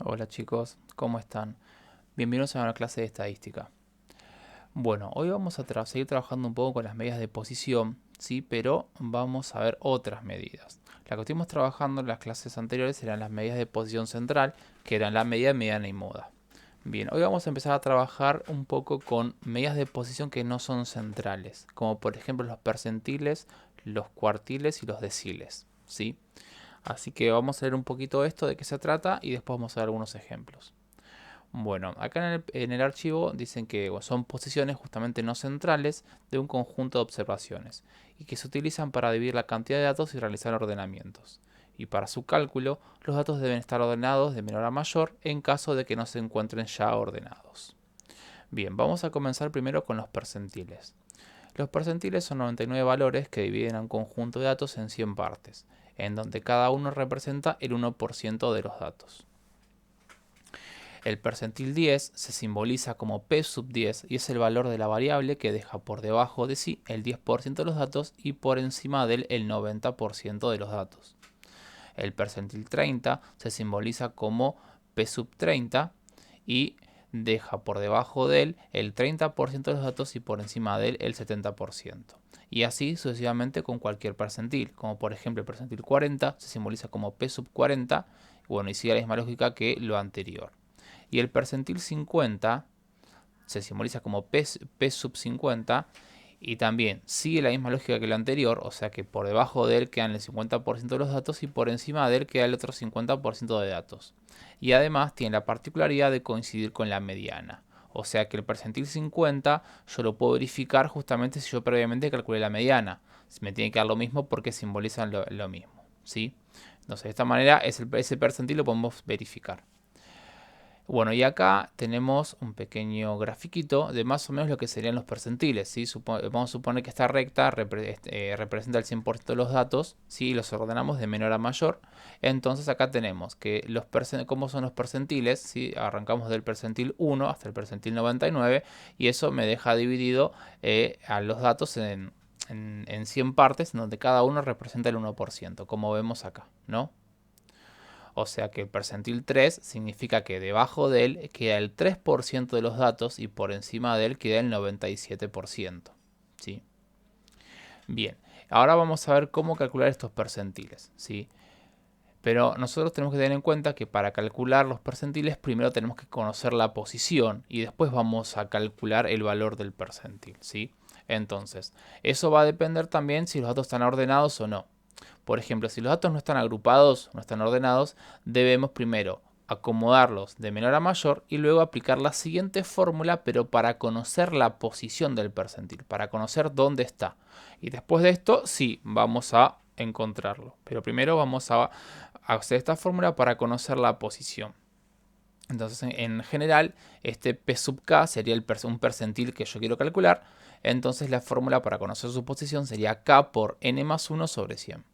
Hola chicos, ¿cómo están? Bienvenidos a una clase de estadística. Bueno, hoy vamos a seguir trabajando un poco con las medidas de posición, sí, pero vamos a ver otras medidas. La que estuvimos trabajando en las clases anteriores eran las medidas de posición central, que eran la medida mediana y moda. Bien, hoy vamos a empezar a trabajar un poco con medidas de posición que no son centrales, como por ejemplo los percentiles, los cuartiles y los deciles, ¿sí? Así que vamos a ver un poquito esto de qué se trata y después vamos a ver algunos ejemplos. Bueno, acá en el archivo dicen que son posiciones justamente no centrales de un conjunto de observaciones y que se utilizan para dividir la cantidad de datos y realizar ordenamientos. Y para su cálculo, los datos deben estar ordenados de menor a mayor en caso de que no se encuentren ya ordenados. Bien, vamos a comenzar primero con los percentiles. Los percentiles son 99 valores que dividen a un conjunto de datos en 100 partes, en donde cada uno representa el 1% de los datos. El percentil 10 se simboliza como P sub 10 y es el valor de la variable que deja por debajo de sí el 10% de los datos y por encima de él el 90% de los datos. El percentil 30 se simboliza como P sub 30 y deja por debajo de él el 30% de los datos y por encima de él el 70%. Y así sucesivamente con cualquier percentil, como por ejemplo el percentil 40 se simboliza como P sub 40, bueno, y sigue la misma lógica que lo anterior. Y el percentil 50 se simboliza como P sub 50 y también sigue la misma lógica que lo anterior, o sea que por debajo de él quedan el 50% de los datos y por encima de él queda el otro 50% de datos. Y además tiene la particularidad de coincidir con la mediana. O sea que el percentil 50 yo lo puedo verificar justamente si yo previamente calculé la mediana. Me tiene que dar lo mismo porque simbolizan lo mismo, ¿sí? Entonces de esta manera ese percentil lo podemos verificar. Bueno, y acá tenemos un pequeño grafiquito de más o menos lo que serían los percentiles, ¿sí? Vamos a suponer que esta recta representa el 100% de los datos, ¿sí? Y los ordenamos de menor a mayor. Entonces acá tenemos que cómo son los percentiles, ¿sí? Arrancamos del percentil 1 hasta el percentil 99 y eso me deja dividido a los datos en 100 partes, donde cada uno representa el 1%, como vemos acá, ¿no? O sea que el percentil 3 significa que debajo de él queda el 3% de los datos y por encima de él queda el 97%. ¿Sí? Bien, ahora vamos a ver cómo calcular estos percentiles. ¿Sí? Pero nosotros tenemos que tener en cuenta que para calcular los percentiles primero tenemos que conocer la posición y después vamos a calcular el valor del percentil. ¿Sí? Entonces, eso va a depender también si los datos están ordenados o no. Por ejemplo, si los datos no están agrupados, no están ordenados, debemos primero acomodarlos de menor a mayor y luego aplicar la siguiente fórmula, pero para conocer la posición del percentil, para conocer dónde está. Y después de esto, sí, vamos a encontrarlo. Pero primero vamos a hacer esta fórmula para conocer la posición. Entonces, en general, este P sub K sería un percentil que yo quiero calcular. Entonces, la fórmula para conocer su posición sería K por N más 1 sobre 100.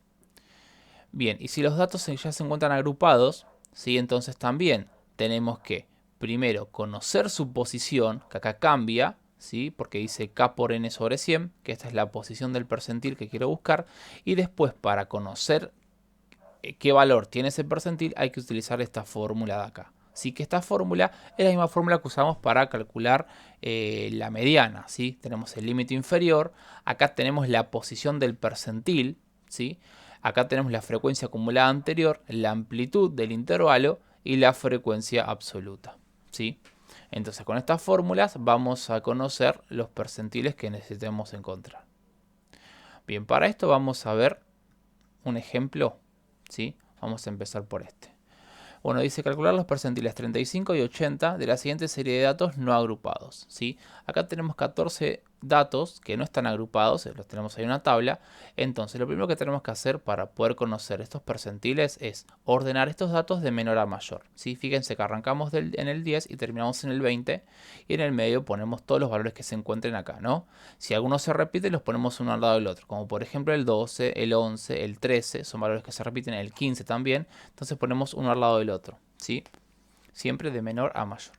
Bien, y si los datos ya se encuentran agrupados, ¿sí? Entonces también tenemos que primero conocer su posición, que acá cambia, ¿sí? Porque dice K por N sobre 100, que esta es la posición del percentil que quiero buscar, y después para conocer qué valor tiene ese percentil hay que utilizar esta fórmula de acá. Así que esta fórmula es la misma fórmula que usamos para calcular la mediana, ¿sí? Tenemos el límite inferior, acá tenemos la posición del percentil, ¿sí? Acá tenemos la frecuencia acumulada anterior, la amplitud del intervalo y la frecuencia absoluta, ¿sí? Entonces con estas fórmulas vamos a conocer los percentiles que necesitemos encontrar. Bien, para esto vamos a ver un ejemplo, ¿sí? Vamos a empezar por este. Bueno, dice calcular los percentiles 35 y 80 de la siguiente serie de datos no agrupados, ¿sí? Acá tenemos 14 datos que no están agrupados, los tenemos ahí en una tabla. Entonces, lo primero que tenemos que hacer para poder conocer estos percentiles es ordenar estos datos de menor a mayor, ¿sí? Fíjense que arrancamos en el 10 y terminamos en el 20 y en el medio ponemos todos los valores que se encuentren acá, ¿no? Si alguno se repite, los ponemos uno al lado del otro, como por ejemplo el 12, el 11, el 13, son valores que se repiten, el 15 también, entonces ponemos uno al lado del otro, ¿sí? Siempre de menor a mayor.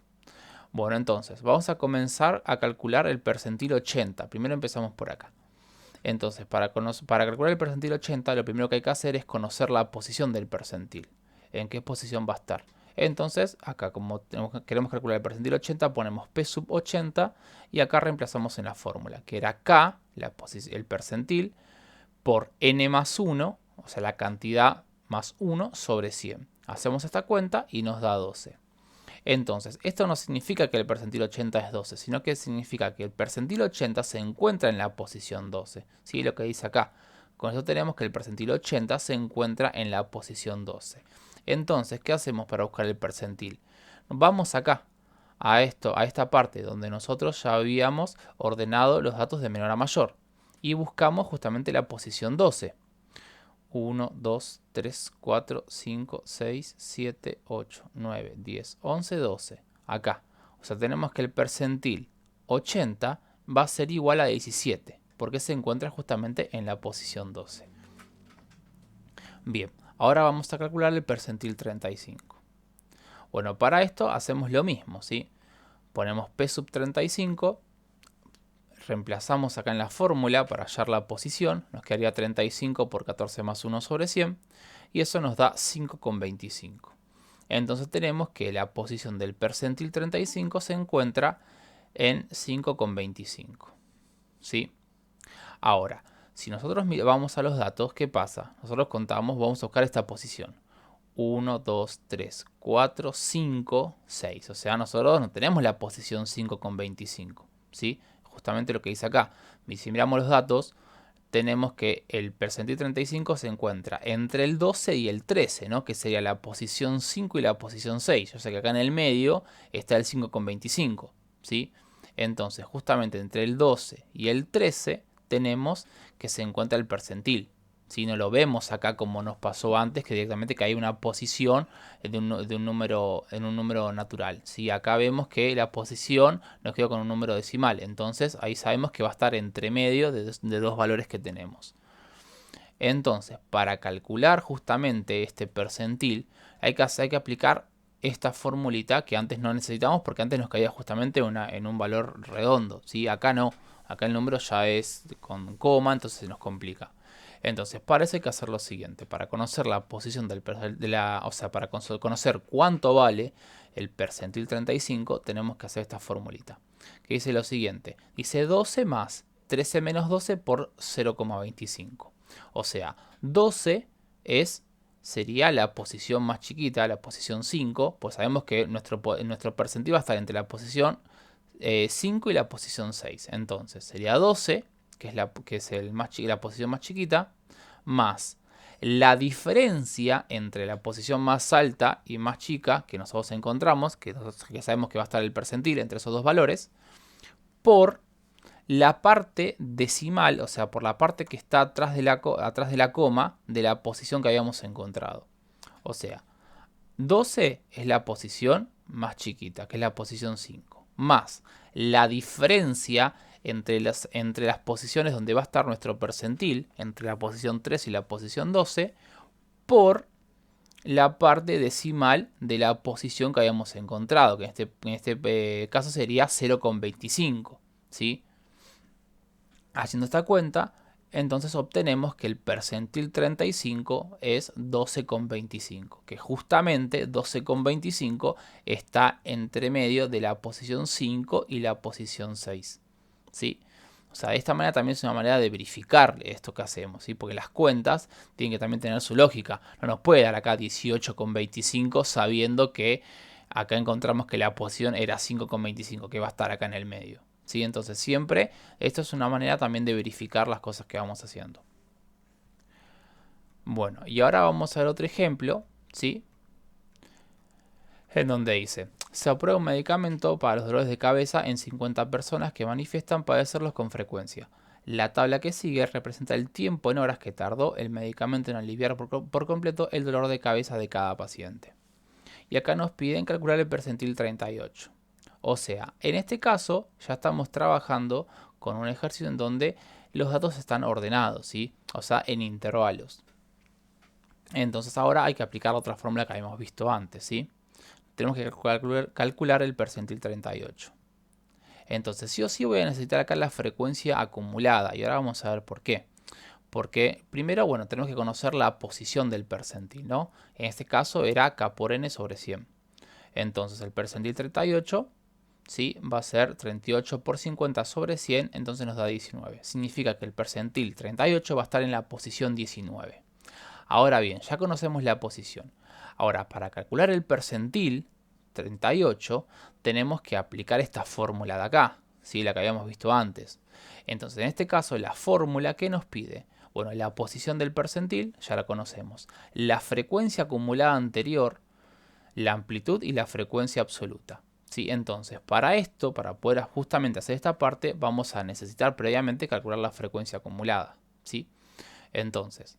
Bueno, entonces, vamos a comenzar a calcular el percentil 80. Primero empezamos por acá. Entonces, para calcular el percentil 80, lo primero que hay que hacer es conocer la posición del percentil. ¿En qué posición va a estar? Entonces, acá como queremos calcular el percentil 80, ponemos P sub 80 y acá reemplazamos en la fórmula, que era K, el percentil, por N más 1, o sea, la cantidad más 1 sobre 100. Hacemos esta cuenta y nos da 12. Entonces, esto no significa que el percentil 80 es 12, sino que significa que el percentil 80 se encuentra en la posición 12. ¿Sí? Lo que dice acá. Con eso tenemos que el percentil 80 se encuentra en la posición 12. Entonces, ¿qué hacemos para buscar el percentil? Vamos acá, a esta parte donde nosotros ya habíamos ordenado los datos de menor a mayor. Y buscamos justamente la posición 12. 1, 2, 3, 4, 5, 6, 7, 8, 9, 10, 11, 12. Acá. O sea, tenemos que el percentil 80 va a ser igual a 17, porque se encuentra justamente en la posición 12. Bien, ahora vamos a calcular el percentil 35. Bueno, para esto hacemos lo mismo, ¿sí? Ponemos P sub 35. Reemplazamos acá en la fórmula para hallar la posición, nos quedaría 35 por 14 más 1 sobre 100 y eso nos da 5,25. Entonces tenemos que la posición del percentil 35 se encuentra en 5,25. ¿Sí? Ahora, si nosotros vamos a los datos, ¿qué pasa? Nosotros contamos, vamos a buscar esta posición. 1, 2, 3, 4, 5, 6. O sea, nosotros no tenemos la posición 5,25. ¿Sí? Justamente lo que dice acá. Y si miramos los datos, tenemos que el percentil 35 se encuentra entre el 12 y el 13, ¿no? Que sería la posición 5 y la posición 6. O sea que acá en el medio está el 5,25. ¿Sí? Entonces, justamente entre el 12 y el 13 tenemos que se encuentra el percentil. Si no lo vemos acá como nos pasó antes, que directamente que hay una posición de un número, en un número natural. ¿Sí? Acá vemos que la posición nos quedó con un número decimal. Entonces ahí sabemos que va a estar entre medio de dos valores que tenemos. Entonces, para calcular justamente este percentil, hay que aplicar esta formulita que antes no necesitamos porque antes nos caía justamente en un valor redondo. ¿Sí? Acá no. Acá el número ya es con coma, entonces se nos complica. Entonces, para eso hay que hacer lo siguiente. Para conocer la posición para conocer cuánto vale el percentil 35, tenemos que hacer esta formulita. Que dice lo siguiente. Dice 12 más 13 menos 12 por 0,25. O sea, 12 sería la posición más chiquita, la posición 5. Pues sabemos que nuestro percentil va a estar entre la posición 5 y la posición 6. Entonces, sería 12, que es la posición más chiquita, más la diferencia entre la posición más alta y más chica que nosotros encontramos, que sabemos que va a estar el percentil entre esos dos valores, por la parte decimal, o sea, por la parte que está atrás de la coma de la posición que habíamos encontrado. O sea, 12 es la posición más chiquita, que es la posición 5, más la diferencia entre las posiciones donde va a estar nuestro percentil, entre la posición 3 y la posición 12, por la parte decimal de la posición que habíamos encontrado, que en este caso sería 0,25. ¿Sí? Haciendo esta cuenta, entonces obtenemos que el percentil 35 es 12,25, que justamente 12,25 está entre medio de la posición 5 y la posición 6. ¿Sí? O sea, de esta manera también es una manera de verificar esto que hacemos, ¿sí? Porque las cuentas tienen que también tener su lógica. No nos puede dar acá 18,25 sabiendo que acá encontramos que la posición era 5,25, que va a estar acá en el medio. ¿Sí? Entonces siempre esto es una manera también de verificar las cosas que vamos haciendo. Bueno, y ahora vamos a ver otro ejemplo, ¿sí? En donde dice, se aprueba un medicamento para los dolores de cabeza en 50 personas que manifiestan padecerlos con frecuencia. La tabla que sigue representa el tiempo en horas que tardó el medicamento en aliviar por completo el dolor de cabeza de cada paciente. Y acá nos piden calcular el percentil 38. O sea, en este caso ya estamos trabajando con un ejercicio en donde los datos están ordenados, ¿sí? O sea, en intervalos. Entonces ahora hay que aplicar otra fórmula que habíamos visto antes, ¿sí? Tenemos que calcular el percentil 38. Entonces sí o sí voy a necesitar acá la frecuencia acumulada y ahora vamos a ver por qué. Porque primero, bueno, tenemos que conocer la posición del percentil, ¿no? En este caso era K por N sobre 100. Entonces el percentil 38, ¿sí? Va a ser 38 por 50 sobre 100, entonces nos da 19. Significa que el percentil 38 va a estar en la posición 19. Ahora bien, ya conocemos la posición. Ahora, para calcular el percentil 38, tenemos que aplicar esta fórmula de acá, ¿sí? La que habíamos visto antes. Entonces, en este caso, la fórmula que nos pide, bueno, la posición del percentil ya la conocemos. La frecuencia acumulada anterior, la amplitud y la frecuencia absoluta. ¿Sí? Entonces, para esto, para poder justamente hacer esta parte, vamos a necesitar previamente calcular la frecuencia acumulada. ¿Sí? Entonces,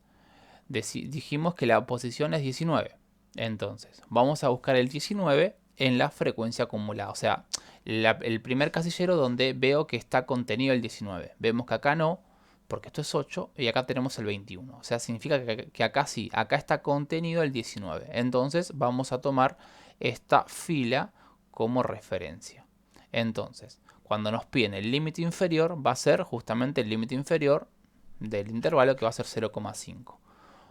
dijimos que la posición es 19. Entonces, vamos a buscar el 19 en la frecuencia acumulada. O sea, el primer casillero donde veo que está contenido el 19. Vemos que acá no, porque esto es 8 y acá tenemos el 21. O sea, significa que acá sí, acá está contenido el 19. Entonces, vamos a tomar esta fila como referencia. Entonces, cuando nos piden el límite inferior, va a ser justamente el límite inferior del intervalo, que va a ser 0,5.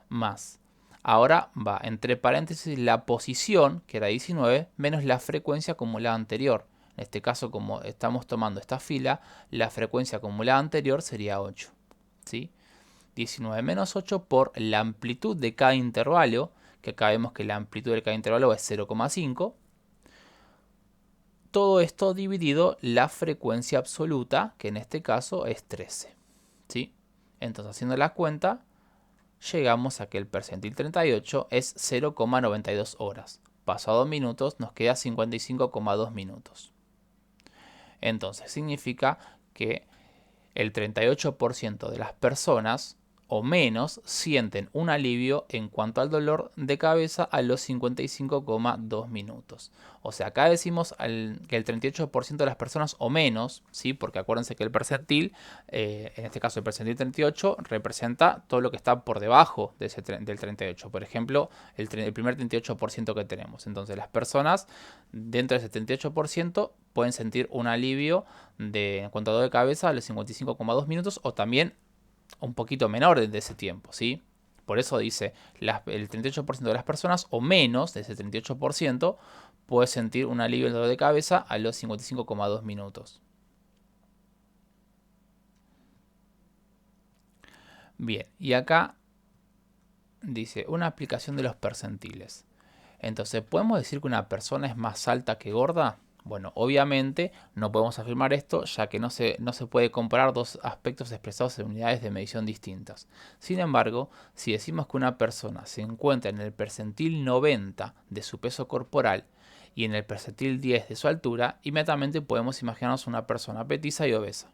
Más. Ahora va entre paréntesis la posición, que era 19, menos la frecuencia acumulada anterior. En este caso, como estamos tomando esta fila, la frecuencia acumulada anterior sería 8. ¿Sí? 19 menos 8 por la amplitud de cada intervalo, que acá vemos que la amplitud de cada intervalo es 0,5. Todo esto dividido la frecuencia absoluta, que en este caso es 13. ¿Sí? Entonces, haciendo la cuenta, llegamos a que el percentil 38 es 0,92 horas. Pasados minutos nos queda 55,2 minutos. Entonces significa que el 38% de las personas o menos sienten un alivio en cuanto al dolor de cabeza a los 55,2 minutos. O sea, acá decimos que el 38% de las personas o menos, ¿sí? Porque acuérdense que el percentil, en este caso el percentil 38, representa todo lo que está por debajo de del 38. Por ejemplo, el primer 38% que tenemos. Entonces las personas dentro de ese 38% pueden sentir un alivio en cuanto a dolor de cabeza a los 55,2 minutos o también un poquito menor de ese tiempo, ¿sí? Por eso dice, el 38% de las personas o menos de ese 38% puede sentir un alivio en dolor de cabeza a los 55,2 minutos. Bien, y acá dice una aplicación de los percentiles. Entonces, ¿podemos decir que una persona es más alta que gorda? Bueno, obviamente no podemos afirmar esto, ya que no se puede comparar dos aspectos expresados en unidades de medición distintas. Sin embargo, si decimos que una persona se encuentra en el percentil 90 de su peso corporal y en el percentil 10 de su altura, inmediatamente podemos imaginarnos una persona petiza y obesa.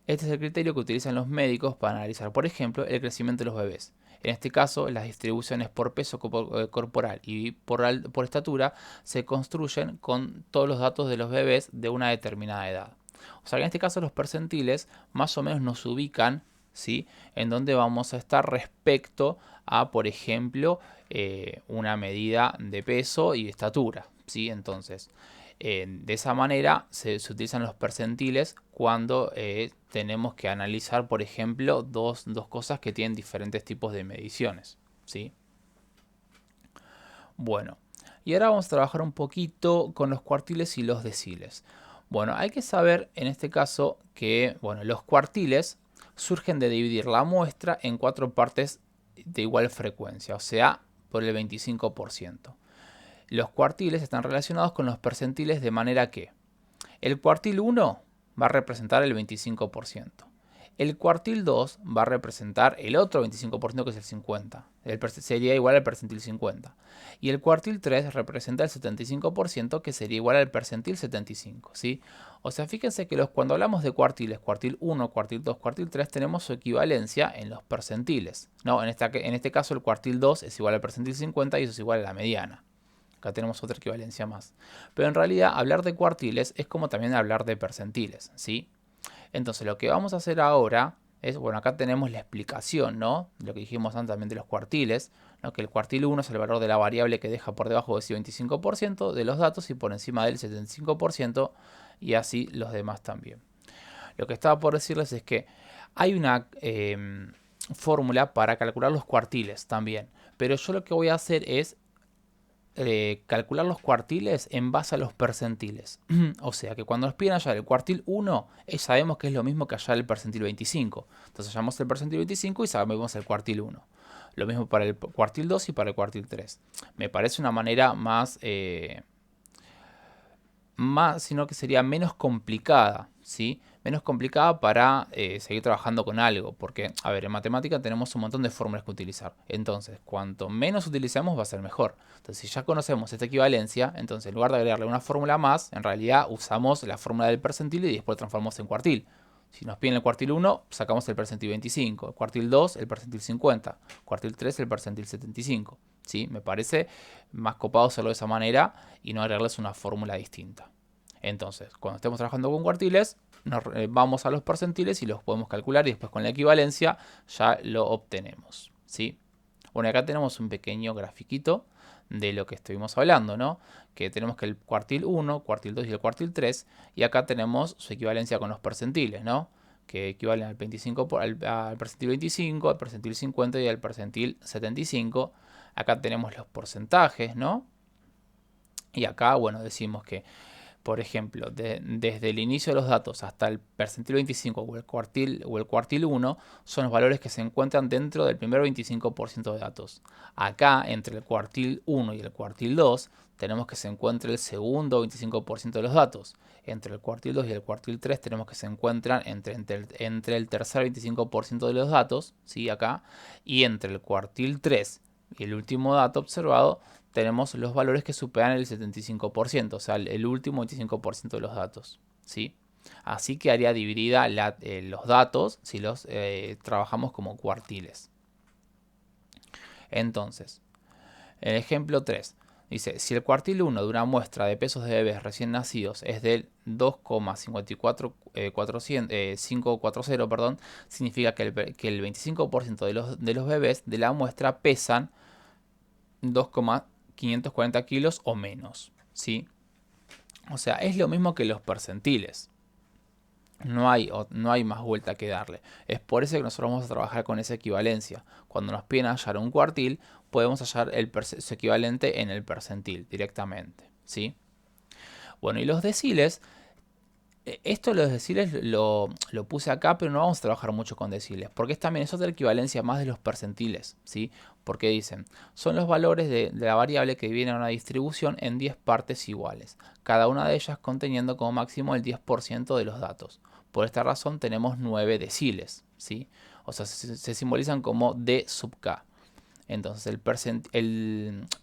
Este es el criterio que utilizan los médicos para analizar, por ejemplo, el crecimiento de los bebés. En este caso, las distribuciones por peso corporal y por estatura se construyen con todos los datos de los bebés de una determinada edad. O sea que en este caso los percentiles más o menos nos ubican, ¿sí?, en donde vamos a estar respecto a, por ejemplo, una medida de peso y de estatura, ¿sí? Entonces, de esa manera se utilizan los percentiles cuando tenemos que analizar, por ejemplo, dos cosas que tienen diferentes tipos de mediciones, ¿sí? Bueno, y ahora vamos a trabajar un poquito con los cuartiles y los deciles. Bueno, hay que saber en este caso que los cuartiles surgen de dividir la muestra en 4 partes de igual frecuencia, o sea, por el 25%. Los cuartiles están relacionados con los percentiles de manera que el cuartil 1 va a representar el 25%. El cuartil 2 va a representar el otro 25%, que es el 50%. Sería igual al percentil 50. Y el cuartil 3 representa el 75%, que sería igual al percentil 75. ¿Sí? O sea, fíjense que cuando hablamos de cuartiles, cuartil 1, cuartil 2, cuartil 3, tenemos su equivalencia en los percentiles. No, en este caso el cuartil 2 es igual al percentil 50 y eso es igual a la mediana. Acá tenemos otra equivalencia más. Pero en realidad hablar de cuartiles es como también hablar de percentiles, ¿sí? Entonces lo que vamos a hacer ahora es, acá tenemos la explicación, ¿no? Lo que dijimos antes también de los cuartiles, ¿no? Que el cuartil 1 es el valor de la variable que deja por debajo de ese 25% de los datos y por encima del 75% y así los demás también. Lo que estaba por decirles es que hay una fórmula para calcular los cuartiles también, pero yo lo que voy a hacer es calcular los cuartiles en base a los percentiles. O sea que cuando nos piden hallar el cuartil 1, sabemos que es lo mismo que hallar el percentil 25. Entonces hallamos el percentil 25 y sabemos el cuartil 1. Lo mismo para el cuartil 2 y para el cuartil 3. Me parece una manera más, sino que sería menos complicada, ¿sí? Menos complicada para seguir trabajando con algo, porque, a ver, en matemática tenemos un montón de fórmulas que utilizar. Entonces, cuanto menos utilicemos va a ser mejor. Entonces, si ya conocemos esta equivalencia, entonces en lugar de agregarle una fórmula más, en realidad usamos la fórmula del percentil y después la transformamos en cuartil. Si nos piden el cuartil 1, sacamos el percentil 25, el cuartil 2, el percentil 50, el cuartil 3, el percentil 75. ¿Sí? Me parece más copado hacerlo de esa manera y no agregarles una fórmula distinta. Entonces, cuando estemos trabajando con cuartiles, vamos a los percentiles y los podemos calcular y después con la equivalencia ya lo obtenemos. ¿Sí? Bueno, acá tenemos un pequeño grafiquito de lo que estuvimos hablando, ¿no? Que tenemos que el cuartil 1, cuartil 2 y el cuartil 3, y acá tenemos su equivalencia con los percentiles, ¿no? Que equivalen al, 25 al percentil 25, al percentil 50 y al percentil 75. Acá tenemos los porcentajes, ¿no? Y acá, bueno, decimos que, por ejemplo, desde el inicio de los datos hasta el percentil 25 o el cuartil 1 son los valores que se encuentran dentro del primer 25% de datos. Acá, entre el cuartil 1 y el cuartil 2, tenemos que se encuentre el segundo 25% de los datos. Entre el cuartil 2 y el cuartil 3 tenemos que se encuentran entre el tercer 25% de los datos, ¿sí? Acá, y entre el cuartil 3 y el último dato observado tenemos los valores que superan el 75%, o sea, el último 25% de los datos, ¿sí? Así quedaría dividida los datos si los trabajamos como cuartiles. Entonces, el ejemplo 3 dice, si el cuartil 1 de una muestra de pesos de bebés recién nacidos es del 2,540, significa que el 25% de los bebés de la muestra pesan 2,540 kilos o menos, ¿sí? O sea, es lo mismo que los percentiles. No hay más vuelta que darle. Es por eso que nosotros vamos a trabajar con esa equivalencia. Cuando nos piden hallar un cuartil, podemos hallar su equivalente en el percentil directamente, ¿sí? Bueno, y los deciles, esto los deciles lo puse acá, pero no vamos a trabajar mucho con deciles, porque también es otra equivalencia más de los percentiles, ¿sí? Porque dicen, son los valores de la variable que dividen a una distribución en 10 partes iguales, cada una de ellas conteniendo como máximo el 10% de los datos. Por esta razón tenemos 9 deciles, ¿sí? O sea, se simbolizan como D sub k. Entonces el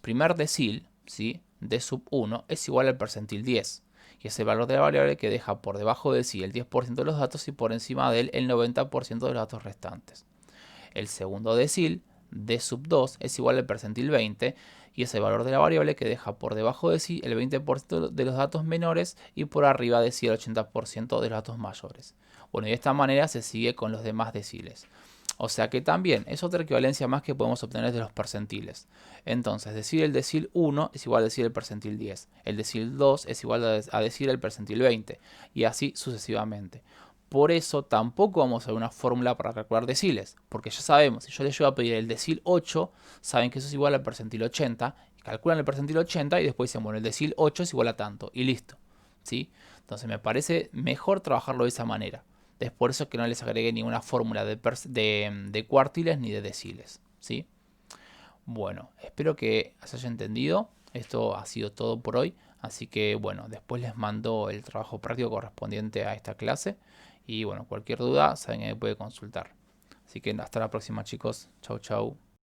primer decil, ¿sí? D sub 1 es igual al percentil 10. Y es el valor de la variable que deja por debajo de sí el 10% de los datos y por encima de él el 90% de los datos restantes. El segundo decil, D sub 2, es igual al percentil 20 y es el valor de la variable que deja por debajo de sí el 20% de los datos menores y por arriba de sí el 80% de los datos mayores. Bueno, y de esta manera se sigue con los demás deciles. O sea que también es otra equivalencia más que podemos obtener de los percentiles. Entonces, decir el decil 1 es igual a decir el percentil 10. El decil 2 es igual a decir el percentil 20. Y así sucesivamente. Por eso tampoco vamos a ver una fórmula para calcular deciles. Porque ya sabemos, si yo les llevo a pedir el decil 8, saben que eso es igual al percentil 80. Calculan el percentil 80 y después dicen, bueno, el decil 8 es igual a tanto. Y listo. ¿Sí? Entonces me parece mejor trabajarlo de esa manera. Es por eso que no les agregué ninguna fórmula de cuartiles ni de deciles, ¿sí? Bueno, espero que se haya entendido. Esto ha sido todo por hoy. Así que bueno, después les mando el trabajo práctico correspondiente a esta clase. Y bueno, cualquier duda saben que me puede consultar. Así que hasta la próxima, chicos. Chau, chau.